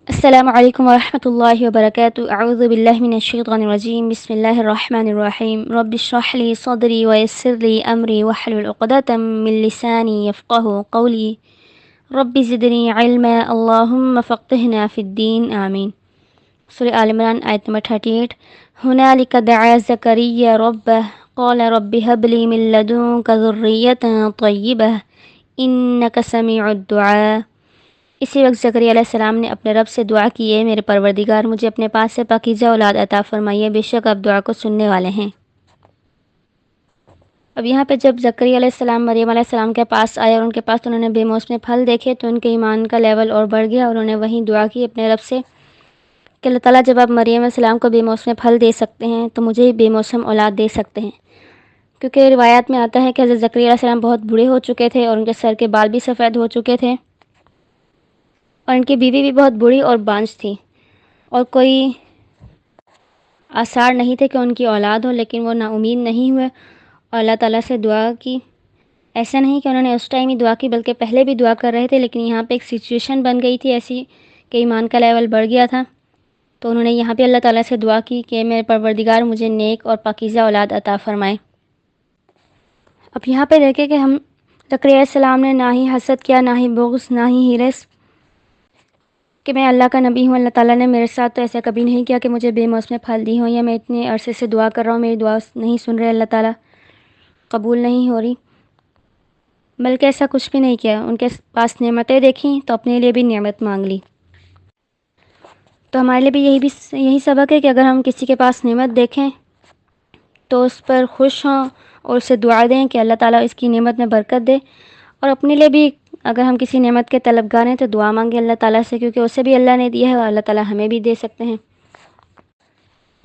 السلام علیکم ورحمۃ اللہ وبرکاتہ، اعوذ باللہ من الشیطان الرجیم، بسم اللہ الرحمن الرحیم، رب اشرح لی صدری ویسر لی امری واحلل عقدۃ من لسانی یفقہوا قولی، رب زدنی علما اللہم فقہنا فی الدین، آمین۔ سورہ آل عمران آیت نمبر 38۔ ہنالک دعا زکریا ربہ قال رب ہب لی من لدنک ذریۃ طیبہ انک سمیع الدعاء۔ اسی وقت زکریا علیہ السلام نے اپنے رب سے دعا کی، اے میرے پروردگار، مجھے اپنے پاس سے پاکیزہ اولاد عطا فرمائیے، بے شک آپ دعا کو سننے والے ہیں۔ اب یہاں پہ جب زکریا علیہ السلام مریم علیہ السلام کے پاس آئے اور ان کے پاس انہوں نے بے موسم پھل دیکھے تو ان کے ایمان کا لیول اور بڑھ گیا، اور انہوں نے وہیں دعا کی اپنے رب سے کہ اللہ تعالیٰ جب آپ مریم علیہ السلام کو بے موسم پھل دے سکتے ہیں تو مجھے بے موسم اولاد دے سکتے ہیں، کیونکہ روایات میں آتا ہے کہ حضرت زکریا علیہ السلام بہت بوڑھے ہو چکے تھے اور ان کے سر کے بال بھی سفید ہو چکے تھے، اور ان کی بیوی بھی بہت بوڑھی اور بانجھ تھی، اور کوئی آثار نہیں تھے کہ ان کی اولاد ہو، لیکن وہ نا امید نہیں ہوئے اور اللہ تعالیٰ سے دعا کی۔ ایسا نہیں کہ انہوں نے اس ٹائم ہی دعا کی، بلکہ پہلے بھی دعا کر رہے تھے، لیکن یہاں پہ ایک سچویشن بن گئی تھی ایسی کہ ایمان کا لیول بڑھ گیا تھا، تو انہوں نے یہاں پہ اللہ تعالیٰ سے دعا کی کہ میرے پروردگار مجھے نیک اور پاکیزہ اولاد عطا فرمائے۔ اب یہاں پہ دیکھیں کہ ہم زکریا علیہ السلام نے نہ ہی حسد کیا، نہ ہی بغض، نہ ہی ہرس کہ میں اللہ کا نبی ہوں، اللہ تعالیٰ نے میرے ساتھ تو ایسا کبھی نہیں کیا کہ مجھے بے موسم پھل دی ہوں، یا میں اتنے عرصے سے دعا کر رہا ہوں میری دعا نہیں سن رہے اللہ تعالیٰ، قبول نہیں ہو رہی، بلکہ ایسا کچھ بھی نہیں کیا۔ ان کے پاس نعمتیں دیکھیں تو اپنے لیے بھی نعمت مانگ لی۔ تو ہمارے لیے بھی یہی سبق ہے کہ اگر ہم کسی کے پاس نعمت دیکھیں تو اس پر خوش ہوں اور اسے دعا دیں کہ اللہ تعالیٰ اس کی نعمت میں برکت دے، اور اپنے لیے بھی اگر ہم کسی نعمت کے طلبگار ہیں تو دعا مانگیں اللہ تعالیٰ سے، کیونکہ اسے بھی اللہ نے دیا ہے اور اللہ تعالیٰ ہمیں بھی دے سکتے ہیں۔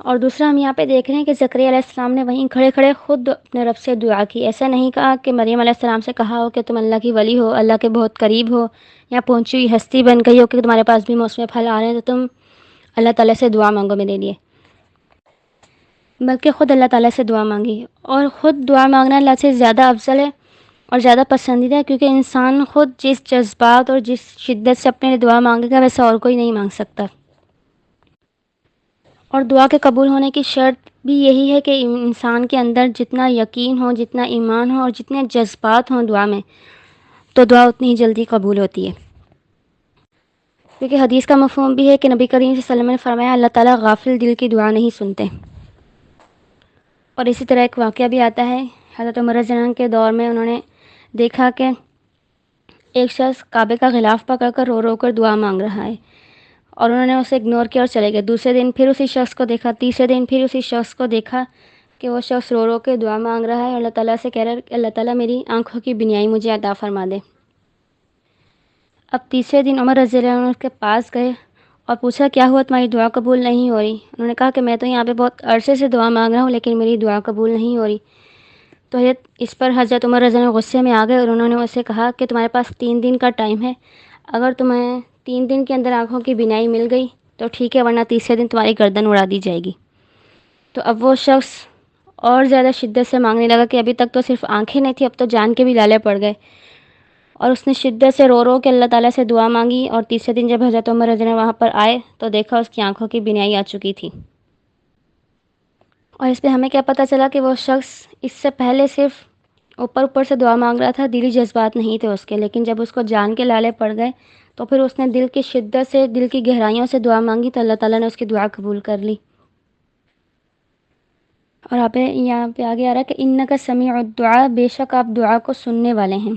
اور دوسرا ہم یہاں پہ دیکھ رہے ہیں کہ زکریا علیہ السلام نے وہیں کھڑے کھڑے خود اپنے رب سے دعا کی، ایسا نہیں کہا کہ مریم علیہ السلام سے کہا ہو کہ تم اللہ کی ولی ہو، اللہ کے بہت قریب ہو، یا پہنچی ہوئی ہستی بن گئی ہو کہ تمہارے پاس بھی موسم پھل آ رہے ہیں تو تم اللہ تعالیٰ سے دعا مانگو میرے لیے، بلکہ خود اللہ تعالیٰ سے دعا مانگی۔ اور خود دعا مانگنا اللہ سے زیادہ افضل ہے اور زیادہ پسندیدہ ہے، کیونکہ انسان خود جس جذبات اور جس شدت سے اپنے لیے دعا مانگے گا ویسا اور کوئی نہیں مانگ سکتا۔ اور دعا کے قبول ہونے کی شرط بھی یہی ہے کہ انسان کے اندر جتنا یقین ہو، جتنا ایمان ہو اور جتنے جذبات ہوں دعا میں، تو دعا اتنی ہی جلدی قبول ہوتی ہے، کیونکہ حدیث کا مفہوم بھی ہے کہ نبی کریم صلی اللہ علیہ وسلم نے فرمایا اللہ تعالیٰ غافل دل کی دعا نہیں سنتے۔ اور اسی طرح ایک واقعہ بھی آتا ہے، حضرت عمر رضی اللہ عنہ کے دور میں انہوں نے دیکھا کہ ایک شخص کعبے کا غلاف پکڑ کر رو رو کر دعا مانگ رہا ہے، اور انہوں نے اسے اگنور کیا اور چلے گئے۔ دوسرے دن پھر اسی شخص کو دیکھا، تیسرے دن پھر اسی شخص کو دیکھا کہ وہ شخص رو رو کے دعا مانگ رہا ہے اور اللہ تعالیٰ سے کہہ رہا ہے کہ اللہ تعالیٰ میری آنکھوں کی بینائی مجھے عطا فرما دے۔ اب تیسرے دن عمر رضی اللہ عنہ کے پاس گئے اور پوچھا کیا ہوا تمہاری دعا قبول نہیں ہو رہی؟ انہوں نے کہا کہ میں تو یہاں پہ بہت عرصے سے دعا مانگ رہا ہوں لیکن میری دعا قبول نہیں ہو رہی۔ تو اس پر حضرت عمر رضی اللہ عنہ غصے میں آ گئے اور انہوں نے اسے کہا کہ تمہارے پاس 3 دن کا ٹائم ہے، اگر تمہیں 3 دن کے اندر آنکھوں کی بینائی مل گئی تو ٹھیک ہے، ورنہ تیسرے دن تمہاری گردن اڑا دی جائے گی۔ تو اب وہ شخص اور زیادہ شدت سے مانگنے لگا کہ ابھی تک تو صرف آنکھیں نہیں تھی، اب تو جان کے بھی لالے پڑ گئے، اور اس نے شدت سے رو رو کے اللہ تعالیٰ سے دعا مانگی، اور تیسرے دن جب حضرت عمر رضی اللہ عنہ وہاں پر آئے تو دیکھا اس کی آنکھوں کی بینائی آ چکی تھی۔ اور اس پہ ہمیں کیا پتہ چلا کہ وہ شخص اس سے پہلے صرف اوپر اوپر سے دعا مانگ رہا تھا، دلی جذبات نہیں تھے اس کے، لیکن جب اس کو جان کے لالے پڑ گئے تو پھر اس نے دل کی شدت سے، دل کی گہرائیوں سے دعا مانگی تو اللہ تعالیٰ نے اس کی دعا قبول کر لی۔ اور یہاں پہ آگے آ رہا ہے کہ انک سمیع الدعاء، بے شک آپ دعا کو سننے والے ہیں،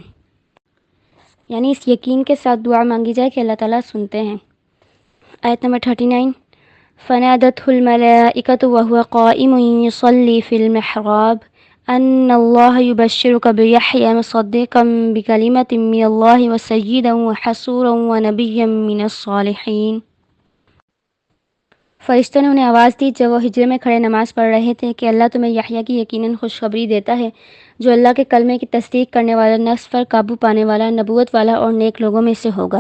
یعنی اس یقین کے ساتھ دعا مانگی جائے کہ اللہ تعالیٰ سنتے ہیں۔ آیت نمبر 39۔ فنادته الملائکۃ وهو قائم یصلی فی المحراب ان اللہ یبشرک بیحیی مصدقا بکلمۃ من اللہ وسیدا وحصورا ونبیا من الصالحین۔ فرشتوں نے انہیں آواز دی جب وہ ہجرے میں کھڑے نماز پڑھ رہے تھے کہ اللہ تمہیں یحییٰ کی یقیناً خوشخبری دیتا ہے جو اللہ کے کلمے کی تصدیق کرنے والا، نفس پر قابو پانے والا، نبوت والا اور نیک لوگوں میں سے ہوگا۔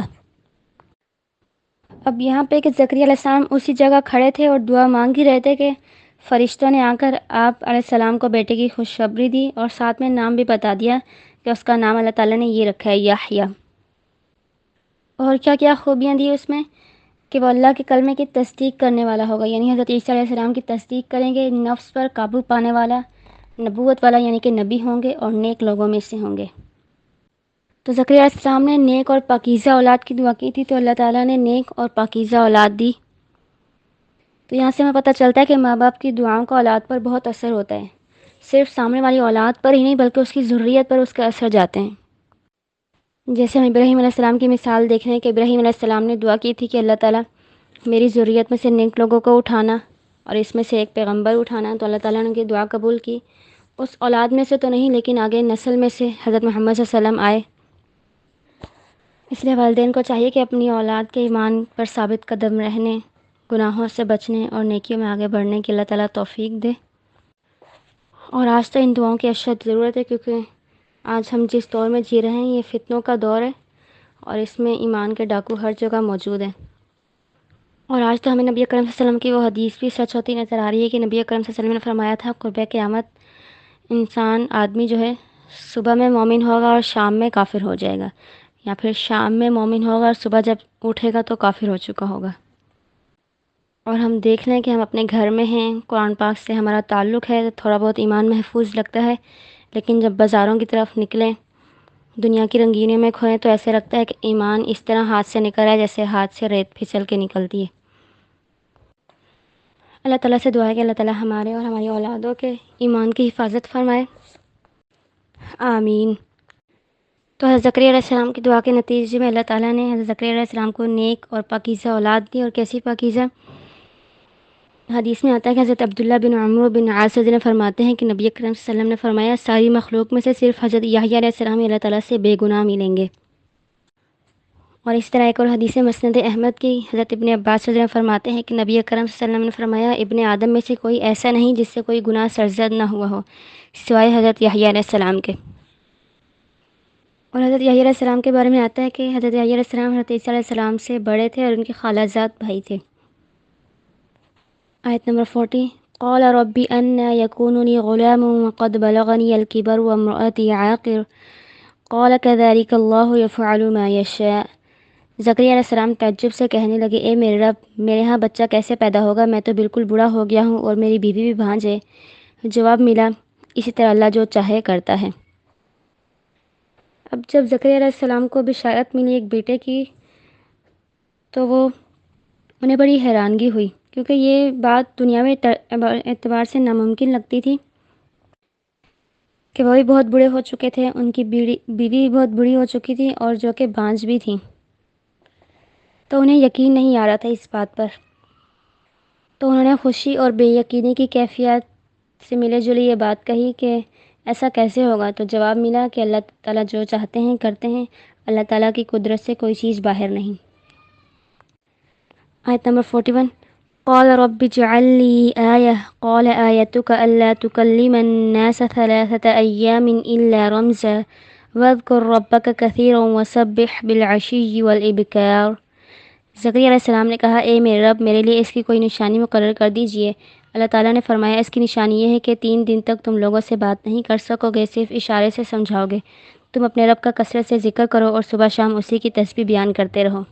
اب یہاں پہ کہ زکریا علیہ السلام اسی جگہ کھڑے تھے اور دعا مانگ ہی رہے تھے کہ فرشتوں نے آ کر آپ علیہ السلام کو بیٹے کی خوشخبری دی اور ساتھ میں نام بھی بتا دیا کہ اس کا نام اللہ تعالیٰ نے یہ رکھا ہے، یحییٰ۔ اور کیا کیا خوبیاں دی اس میں کہ وہ اللہ کے کلمے کی تصدیق کرنے والا ہوگا، یعنی حضرت عیسیٰ علیہ السلام کی تصدیق کریں گے، نفس پر قابو پانے والا، نبوت والا یعنی کہ نبی ہوں گے اور نیک لوگوں میں سے ہوں گے۔ تو زکریا علیہ السلام نے نیک اور پاکیزہ اولاد کی دعا کی تھی، تو اللہ تعالیٰ نے نیک اور پاکیزہ اولاد دی۔ تو یہاں سے ہمیں پتہ چلتا ہے کہ ماں باپ کی دعاؤں کا اولاد پر بہت اثر ہوتا ہے، صرف سامنے والی اولاد پر ہی نہیں بلکہ اس کی ذریت پر اس کے اثر جاتے ہیں۔ جیسے ہم ابراہیم علیہ السلام کی مثال دیکھ رہے ہیں کہ ابراہیم علیہ السلام نے دعا کی تھی کہ اللہ تعالیٰ میری ذریت میں سے نیک لوگوں کو اٹھانا اور اس میں سے ایک پیغمبر اٹھانا، تو اللہ تعالیٰ نے ان کی دعا قبول کی۔ اس اولاد میں سے تو نہیں لیکن آگے نسل میں سے حضرت محمد صلی اللہ علیہ وسلم آئے۔ اس لیے والدین کو چاہیے کہ اپنی اولاد کے ایمان پر ثابت قدم رہنے، گناہوں سے بچنے اور نیکیوں میں آگے بڑھنے کی اللہ تعالیٰ توفیق دے۔ اور آج تو ان دعاؤں کی اشد ضرورت ہے، کیونکہ آج ہم جس دور میں جی رہے ہیں یہ فتنوں کا دور ہے اور اس میں ایمان کے ڈاکو ہر جگہ موجود ہیں۔ اور آج تو ہمیں نبی اکرم صلی اللہ علیہ وسلم کی وہ حدیث بھی سچ ہوتی نظر آ رہی ہے کہ نبی اکرم صلی اللہ علیہ وسلم نے فرمایا تھا قرب قیامت آدمی جو ہے صبح میں مومن ہوگا اور شام میں کافر ہو جائے گا، یا پھر شام میں مومن ہوگا اور صبح جب اٹھے گا تو کافر ہو چکا ہوگا۔ اور ہم دیکھ لیں کہ ہم اپنے گھر میں ہیں، قرآن پاک سے ہمارا تعلق ہے، تھوڑا بہت ایمان محفوظ لگتا ہے، لیکن جب بازاروں کی طرف نکلیں، دنیا کی رنگینیوں میں کھوئیں تو ایسے لگتا ہے کہ ایمان اس طرح ہاتھ سے نکل رہا ہے جیسے ہاتھ سے ریت پھسل کے نکلتی ہے۔ اللہ تعالیٰ سے دعا ہے کہ اللہ تعالیٰ ہمارے اور ہماری اولادوں کے ایمان کی حفاظت فرمائے، آمین۔ تو حضرت زکریا علیہ السلام کی دعا کے نتیجے میں اللہ تعالیٰ نے حضرت زکریا علیہ السلام کو نیک اور پاکیزہ اولاد دی، اور کیسی پاکیزہ؟ حدیث میں آتا ہے کہ حضرت عبداللہ بن عمرو بن عاص نے فرماتے ہیں کہ نبی اکرم صلی اللہ علیہ وسلم نے فرمایا ساری مخلوق میں سے صرف حضرت یحییٰ علیہ السلام اللہ تعالیٰ سے بے گناہ ملیں گے۔ اور اس طرح ایک اور حدیث مسند احمد کی حضرت ابن عباس رضی اللہ عنہ فرماتے ہیں کہ نبی اکرم صلی اللہ علیہ وسلم نے فرمایا ابن آدم میں سے کوئی ایسا نہیں جس سے کوئی گناہ سرزد نہ ہوا ہو سوائے حضرت یحییٰ علیہ السلام کے۔ اور حضرت یحییٰ علیہ السلام کے بارے میں آتا ہے کہ حضرت یحییٰ علیہ السلام حضرت عیسیٰ علیہ السلام سے بڑے تھے اور ان کے خالہ زاد بھائی تھے۔ آیت نمبر 40 قال رب أنى يكون لي غلام وقد بلغني الكبر وامرأتي عاقر قال كذلك الله يفعل ما يشاء۔ زکریا علیہ السلام تعجب سے کہنے لگے اے میرے رب، میرے ہاں بچہ کیسے پیدا ہوگا؟ میں تو بالکل بوڑھا ہو گیا ہوں اور میری بیوی بھی بھانج ہے۔ جواب ملا اسی طرح اللہ جو چاہے کرتا ہے۔ اب جب زکریا علیہ السلام کو بشارت ملی ایک بیٹے کی تو وہ انہیں بڑی حیرانگی ہوئی، کیونکہ یہ بات دنیاوی اعتبار سے ناممکن لگتی تھی کہ وہ بھی بہت بوڑھے ہو چکے تھے، ان کی بیوی بھی بہت بوڑھی ہو چکی تھی اور جو کہ بانجھ بھی تھیں، تو انہیں یقین نہیں آ رہا تھا اس بات پر۔ تو انہوں نے خوشی اور بے یقینی کی کیفیت سے ملے جلی یہ بات کہی کہ ایسا کیسے ہوگا؟ تو جواب ملا کہ اللہ تعالیٰ جو چاہتے ہیں کرتے ہیں، اللہ تعالیٰ کی قدرت سے کوئی چیز باہر نہیں۔ آیت نمبر 41 قال رب اجعل لي آية قال آيتك ألا تكلم الناس 3 أيام إلا رمزا واذكر ربك كثيرا وسبح بالعشي والإبكار۔ زکریا علیہ السلام نے کہا اے میرے رب، میرے لیے اس کی کوئی نشانی مقرر کر دیجئے۔ اللہ تعالیٰ نے فرمایا اس کی نشانی یہ ہے کہ 3 دن تک تم لوگوں سے بات نہیں کر سکو گے، صرف اشارے سے سمجھاؤ گے۔ تم اپنے رب کا کثرت سے ذکر کرو اور صبح شام اسی کی تسبیح بیان کرتے رہو۔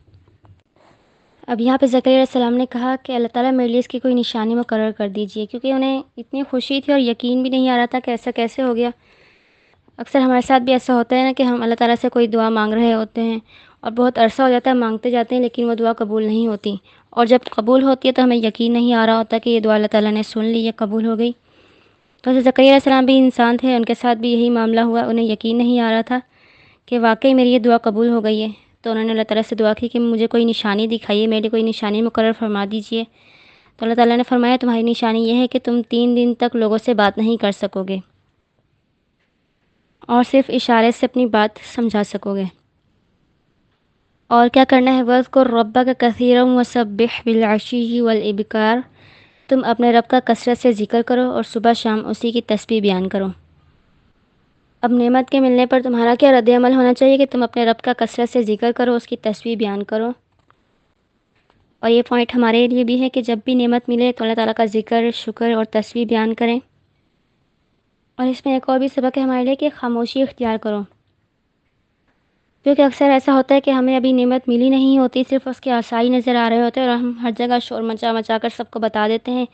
اب یہاں پہ زکریا علیہ السلام نے کہا کہ اللہ تعالیٰ میرے لیے اس کی کوئی نشانی مقرر کر دیجئے، کیونکہ انہیں اتنی خوشی تھی اور یقین بھی نہیں آ رہا تھا کہ ایسا کیسے ہو گیا۔ اکثر ہمارے ساتھ بھی ایسا ہوتا ہے نا کہ ہم اللہ تعالیٰ سے کوئی دعا مانگ رہے ہوتے ہیں اور بہت عرصہ ہو جاتا ہے مانگتے جاتے ہیں لیکن وہ دعا قبول نہیں ہوتی، اور جب قبول ہوتی ہے تو ہمیں یقین نہیں آ رہا ہوتا کہ یہ دعا اللہ تعالیٰ نے سن لی، یہ قبول ہو گئی۔ تو حضرت زکریا علیہ السلام بھی انسان تھے، ان کے ساتھ بھی یہی معاملہ ہوا، انہیں یقین نہیں آ رہا تھا کہ واقعی میری یہ دعا قبول ہو گئی ہے۔ تو انہوں نے اللہ تعالیٰ سے دعا کی کہ مجھے کوئی نشانی دکھائیے، میرے لیے کوئی نشانی مقرر فرما دیجئے۔ تو اللہ تعالیٰ نے فرمایا تمہاری نشانی یہ ہے کہ تم 3 دن تک لوگوں سے بات نہیں کر سکو گے اور صرف اشارے سے اپنی بات سمجھا سکو گے۔ اور کیا کرنا ہے؟ وَاذْكُرْ رَبَّكَ كَثِيرًا وَسَبِّحْ بِالْعَشِيِّ وَالْإِبْكَارِ، تم اپنے رب کا کثرت سے ذکر کرو اور صبح شام اسی کی تسبیح بیان کرو۔ اب نعمت کے ملنے پر تمہارا کیا رد عمل ہونا چاہیے کہ تم اپنے رب کا کثرت سے ذکر کرو، اس کی تسبیح بیان کرو۔ اور یہ پوائنٹ ہمارے لیے بھی ہے کہ جب بھی نعمت ملے تو اللہ تعالیٰ کا ذکر، شکر اور تسبیح بیان کریں۔ اور اس میں ایک اور بھی سبق ہے ہمارے لیے کہ خاموشی اختیار کرو۔ کیونکہ اکثر ایسا ہوتا ہے کہ ہمیں ابھی نعمت ملی نہیں ہوتی، صرف اس کے آثار نظر آ رہے ہوتے ہیں اور ہم ہر جگہ شور مچا مچا کر سب کو بتا دیتے ہیں،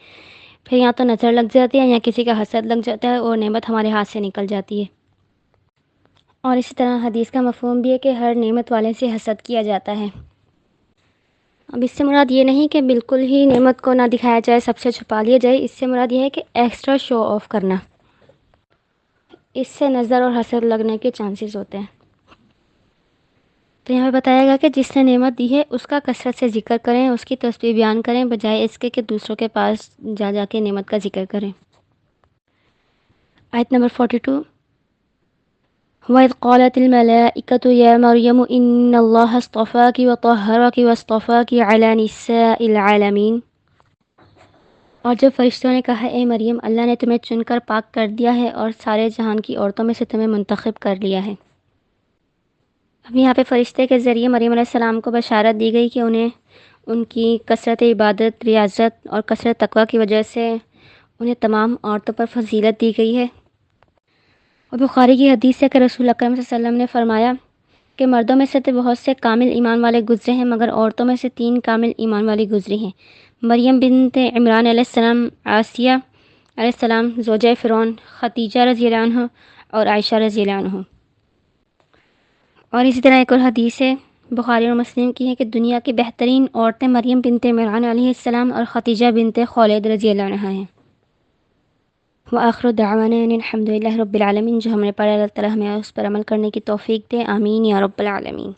پھر یا تو نظر لگ جاتی ہے یا کسی کا حسد لگ جاتا ہے اور نعمت ہمارے ہاتھ سے نکل جاتی ہے۔ اور اسی طرح حدیث کا مفہوم بھی ہے کہ ہر نعمت والے سے حسد کیا جاتا ہے۔ اب اس سے مراد یہ نہیں کہ بالکل ہی نعمت کو نہ دکھایا جائے، سب سے چھپا لیا جائے، اس سے مراد یہ ہے کہ ایکسٹرا شو آف کرنا، اس سے نظر اور حسد لگنے کے چانسز ہوتے ہیں۔ تو یہاں پہ بتایا گیا کہ جس نے نعمت دی ہے اس کا کثرت سے ذکر کریں، اس کی تسبیح بیان کریں، بجائے اس کے کہ دوسروں کے پاس جا کے نعمت کا ذکر کریں۔ آیت نمبر 42، وَإِذْ قَالَتِ الْمَلَائِكَةُ يَا مَرْيَمُ إِنَّ اللَّهَ اصْطَفَاكِ وَطَهَّرَكِ وَاصْطَفَاكِ عَلَى نِسَاءِ الْعَالَمِينَ۔ اور جب فرشتوں نے کہا اے مریم، اللہ نے تمہیں چن کر پاک کر دیا ہے اور سارے جہان کی عورتوں میں سے تمہیں منتخب کر لیا ہے۔ اب یہاں پہ فرشتے کے ذریعے مریم علیہ السلام کو بشارت دی گئی کہ انہیں ان کی کثرت عبادت، ریاضت اور کثرت تقوی کی وجہ سے انہیں تمام عورتوں پر فضیلت دی گئی ہے۔ اور بخاری کی حدیث ہے کہ رسول اکرم صلی اللہ علیہ وسلم نے فرمایا کہ مردوں میں سے تو بہت سے کامل ایمان والے گزرے ہیں، مگر عورتوں میں سے 3 کامل ایمان والی گزری ہیں: مریم بنت عمران علیہ السلام، آسیہ علیہ السلام زوجہ فرعون، خدیجہ رضی اللہ عنہ اور عائشہ رضی اللہ عنہ۔ اور اسی طرح ایک اور حدیث ہے بخاری اور مسلم کی ہے کہ دنیا کی بہترین عورتیں مریم بنت عمران علیہ السلام اور خدیجہ بنت خویلد رضی اللہ عنہا ہیں۔ وآخر دعوانا ان الحمد للہ رب العالمین۔ جو ہم نے پڑھا اللہ تعالیٰ ہمیں اس پر عمل کرنے کی توفیق دے، آمین یا رب العالمین۔